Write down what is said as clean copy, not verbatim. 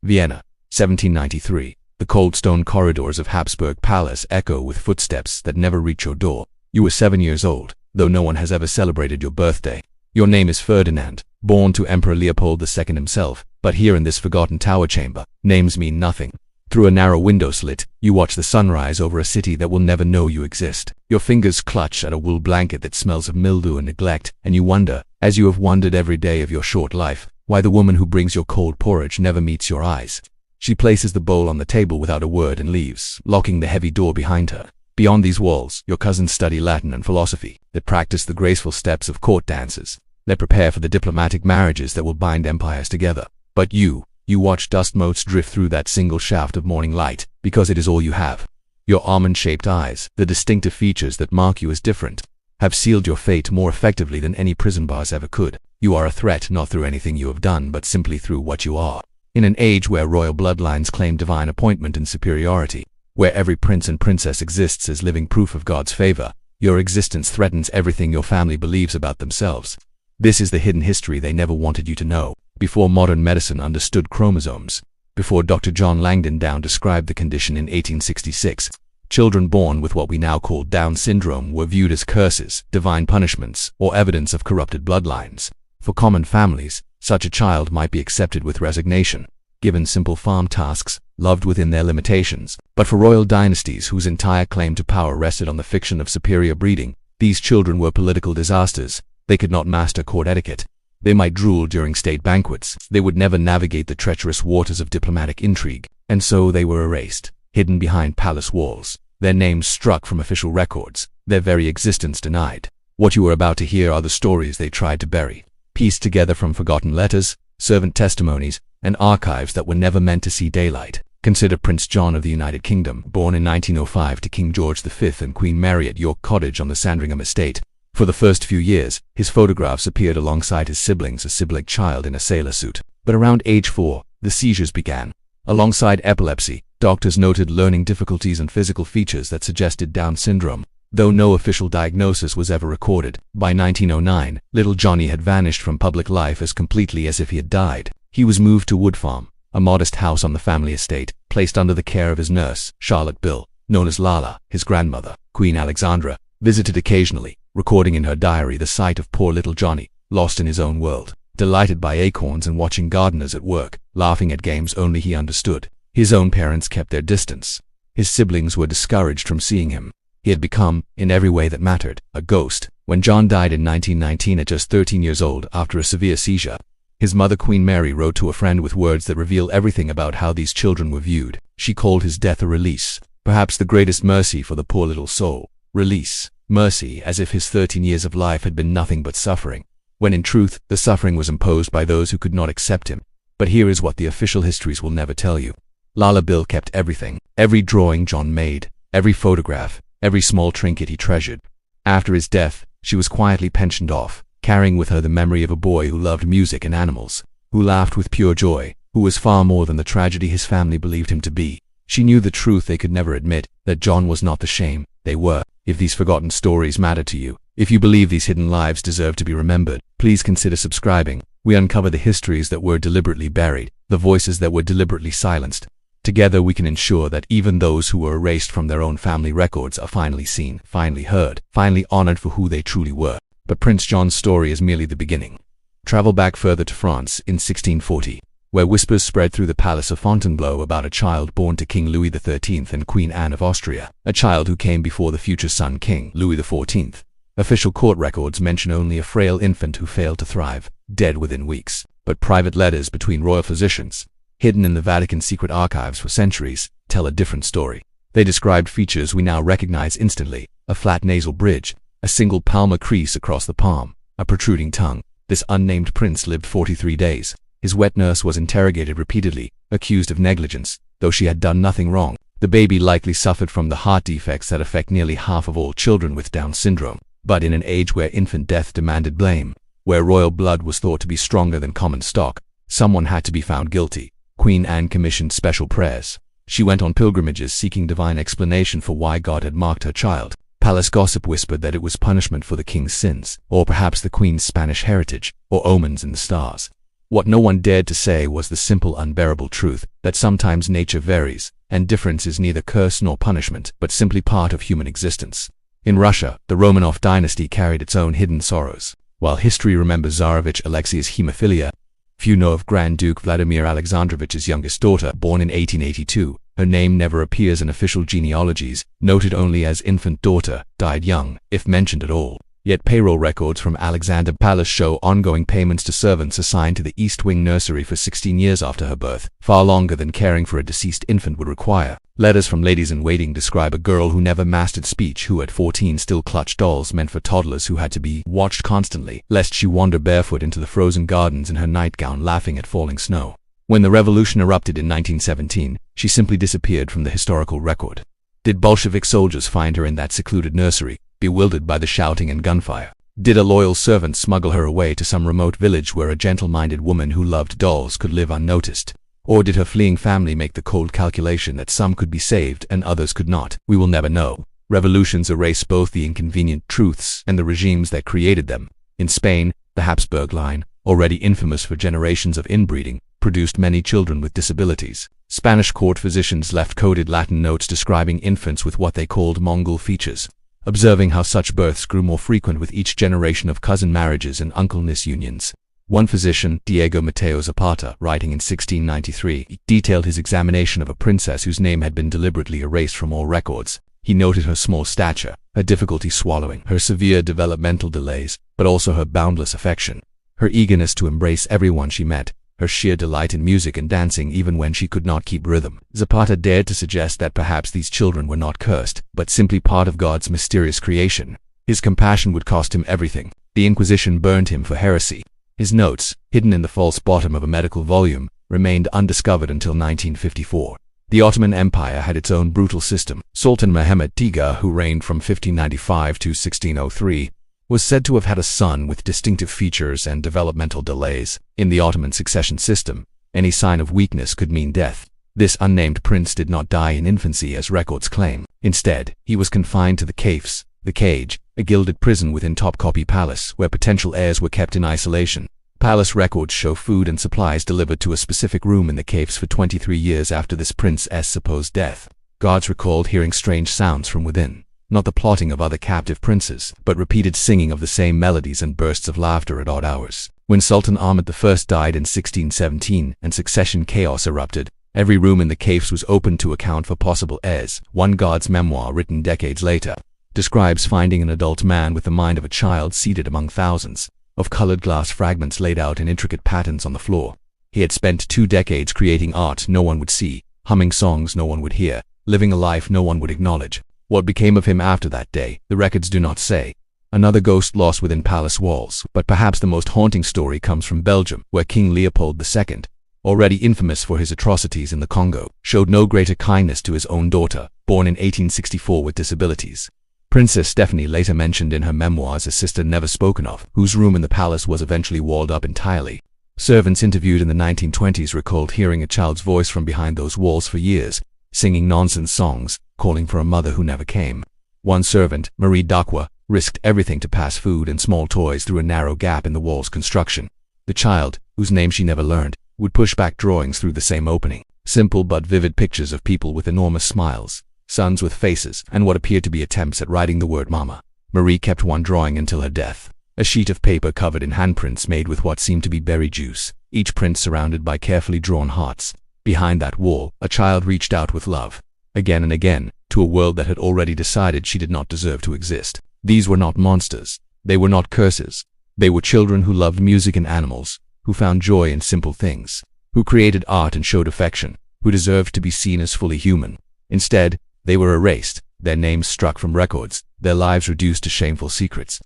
Vienna, 1793. The cold stone corridors of Habsburg Palace echo with footsteps that never reach your door. You were 7 years old, though no one has ever celebrated your birthday. Your name is Ferdinand, born to Emperor Leopold II himself, but here in this forgotten tower chamber, names mean nothing. Through a narrow window slit, you watch the sunrise over a city that will never know you exist. Your fingers clutch at a wool blanket that smells of mildew and neglect, and you wonder, as you have wondered every day of your short life, why the woman who brings your cold porridge never meets your eyes. She places the bowl on the table without a word and leaves, locking the heavy door behind her. Beyond these walls, your cousins study Latin and philosophy. They practice the graceful steps of court dances. They prepare for the diplomatic marriages that will bind empires together. But you watch dust motes drift through that single shaft of morning light, because it is all you have. Your almond-shaped eyes, the distinctive features that mark you as different, have sealed your fate more effectively than any prison bars ever could. You are a threat not through anything you have done, but simply through what you are. In an age where royal bloodlines claim divine appointment and superiority, where every prince and princess exists as living proof of God's favor, your existence threatens everything your family believes about themselves. This is the hidden history they never wanted you to know. Before modern medicine understood chromosomes, before Dr. John Langdon Down described the condition in 1866, children born with what we now call Down syndrome were viewed as curses, divine punishments, or evidence of corrupted bloodlines. For common families, such a child might be accepted with resignation, given simple farm tasks, loved within their limitations. But for royal dynasties whose entire claim to power rested on the fiction of superior breeding, these children were political disasters. They could not master court etiquette. They might drool during state banquets. They would never navigate the treacherous waters of diplomatic intrigue, and so they were erased, hidden behind palace walls, their names struck from official records, their very existence denied. What you are about to hear are the stories they tried to bury, pieced together from forgotten letters, servant testimonies, and archives that were never meant to see daylight. Consider Prince John of the United Kingdom, born in 1905 to King George V and Queen Mary at York Cottage on the Sandringham estate. For the first few years, his photographs appeared alongside his siblings, a sibling child in a sailor suit. But around age 4, the seizures began. Alongside epilepsy, doctors noted learning difficulties and physical features that suggested Down syndrome, though no official diagnosis was ever recorded. By 1909, little Johnny had vanished from public life as completely as if he had died. He was moved to Wood Farm, a modest house on the family estate, placed under the care of his nurse, Charlotte Bill, known as Lala. His grandmother, Queen Alexandra, visited occasionally, recording in her diary the sight of poor little Johnny, lost in his own world, delighted by acorns and watching gardeners at work, laughing at games only he understood. His own parents kept their distance. His siblings were discouraged from seeing him. He had become, in every way that mattered, a ghost. When John died in 1919 at just 13 years old after a severe seizure, his mother Queen Mary wrote to a friend with words that reveal everything about how these children were viewed. She called his death a release, perhaps the greatest mercy for the poor little soul. Release. Mercy, as if his 13 years of life had been nothing but suffering, when in truth, the suffering was imposed by those who could not accept him. But here is what the official histories will never tell you. Lala Bill kept everything, every drawing John made, every photograph, every small trinket he treasured. After his death, she was quietly pensioned off, carrying with her the memory of a boy who loved music and animals, who laughed with pure joy, who was far more than the tragedy his family believed him to be. She knew the truth they could never admit, that John was not the shame they were. If these forgotten stories matter to you, if you believe these hidden lives deserve to be remembered, please consider subscribing. We uncover the histories that were deliberately buried, the voices that were deliberately silenced. Together we can ensure that even those who were erased from their own family records are finally seen, finally heard, finally honored for who they truly were. But Prince John's story is merely the beginning. Travel back further to France in 1640, where whispers spread through the palace of Fontainebleau about a child born to King Louis XIII and Queen Anne of Austria, a child who came before the future Sun King, Louis XIV. Official court records mention only a frail infant who failed to thrive, dead within weeks. But private letters between royal physicians, hidden in the Vatican secret archives for centuries, tell a different story. They described features we now recognize instantly: a flat nasal bridge, a single palmar crease across the palm, a protruding tongue. This unnamed prince lived 43 days. His wet nurse was interrogated repeatedly, accused of negligence, though she had done nothing wrong. The baby likely suffered from the heart defects that affect nearly half of all children with Down syndrome. But in an age where infant death demanded blame, where royal blood was thought to be stronger than common stock, someone had to be found guilty. Queen Anne commissioned special prayers. She went on pilgrimages seeking divine explanation for why God had marked her child. Palace gossip whispered that it was punishment for the king's sins, or perhaps the queen's Spanish heritage, or omens in the stars. What no one dared to say was the simple, unbearable truth that sometimes nature varies, and difference is neither curse nor punishment, but simply part of human existence. In Russia, the Romanov dynasty carried its own hidden sorrows. While history remembers Tsarevich Alexei's hemophilia, few know of Grand Duke Vladimir Alexandrovich's youngest daughter, born in 1882. Her name never appears in official genealogies, noted only as infant daughter, died young, if mentioned at all. Yet payroll records from Alexander Palace show ongoing payments to servants assigned to the East Wing nursery for 16 years after her birth, far longer than caring for a deceased infant would require. Letters from ladies-in-waiting describe a girl who never mastered speech, who at 14 still clutched dolls meant for toddlers, who had to be watched constantly, lest she wander barefoot into the frozen gardens in her nightgown laughing at falling snow. When the revolution erupted in 1917, she simply disappeared from the historical record. Did Bolshevik soldiers find her in that secluded nursery, bewildered by the shouting and gunfire? Did a loyal servant smuggle her away to some remote village where a gentle-minded woman who loved dolls could live unnoticed? Or did her fleeing family make the cold calculation that some could be saved and others could not? We will never know. Revolutions erase both the inconvenient truths and the regimes that created them. In Spain, the Habsburg line, already infamous for generations of inbreeding, produced many children with disabilities. Spanish court physicians left coded Latin notes describing infants with what they called Mongol features, observing how such births grew more frequent with each generation of cousin marriages and uncleness unions. One physician, Diego Mateo Zapata, writing in 1693, detailed his examination of a princess whose name had been deliberately erased from all records. He noted her small stature, her difficulty swallowing, her severe developmental delays, but also her boundless affection, her eagerness to embrace everyone she met, her sheer delight in music and dancing even when she could not keep rhythm. Zapata dared to suggest that perhaps these children were not cursed, but simply part of God's mysterious creation. His compassion would cost him everything. The Inquisition burned him for heresy. His notes, hidden in the false bottom of a medical volume, remained undiscovered until 1954. The Ottoman Empire had its own brutal system. Sultan Mehmed Tiga, who reigned from 1595 to 1603, was said to have had a son with distinctive features and developmental delays. In the Ottoman succession system, any sign of weakness could mean death. This unnamed prince did not die in infancy as records claim. Instead, he was confined to the Kafes, the cage, a gilded prison within Topkapi Palace, where potential heirs were kept in isolation. Palace records show food and supplies delivered to a specific room in the Kafes for 23 years after this prince's supposed death. Guards recalled hearing strange sounds from within. Not the plotting of other captive princes, but repeated singing of the same melodies and bursts of laughter at odd hours. When Sultan Ahmed I died in 1617 and succession chaos erupted, every room in the Kafes was opened to account for possible heirs. One guard's memoir, written decades later, describes finding an adult man with the mind of a child seated among thousands of colored glass fragments laid out in intricate patterns on the floor. He had spent 2 decades creating art no one would see, humming songs no one would hear, living a life no one would acknowledge. What became of him after that day, the records do not say. Another ghost lost within palace walls, but perhaps the most haunting story comes from Belgium, where King Leopold II, already infamous for his atrocities in the Congo, showed no greater kindness to his own daughter, born in 1864 with disabilities. Princess Stephanie later mentioned in her memoirs a sister never spoken of, whose room in the palace was eventually walled up entirely. Servants interviewed in the 1920s recalled hearing a child's voice from behind those walls for years, singing nonsense songs, calling for a mother who never came. One servant, Marie Dakwa, risked everything to pass food and small toys through a narrow gap in the wall's construction. The child, whose name she never learned, would push back drawings through the same opening. Simple but vivid pictures of people with enormous smiles, sons with faces, and what appeared to be attempts at writing the word mama. Marie kept one drawing until her death. A sheet of paper covered in handprints made with what seemed to be berry juice, each print surrounded by carefully drawn hearts. Behind that wall, a child reached out with love, again and again, to a world that had already decided she did not deserve to exist. These were not monsters. They were not curses. They were children who loved music and animals, who found joy in simple things, who created art and showed affection, who deserved to be seen as fully human. Instead, they were erased, their names struck from records, their lives reduced to shameful secrets.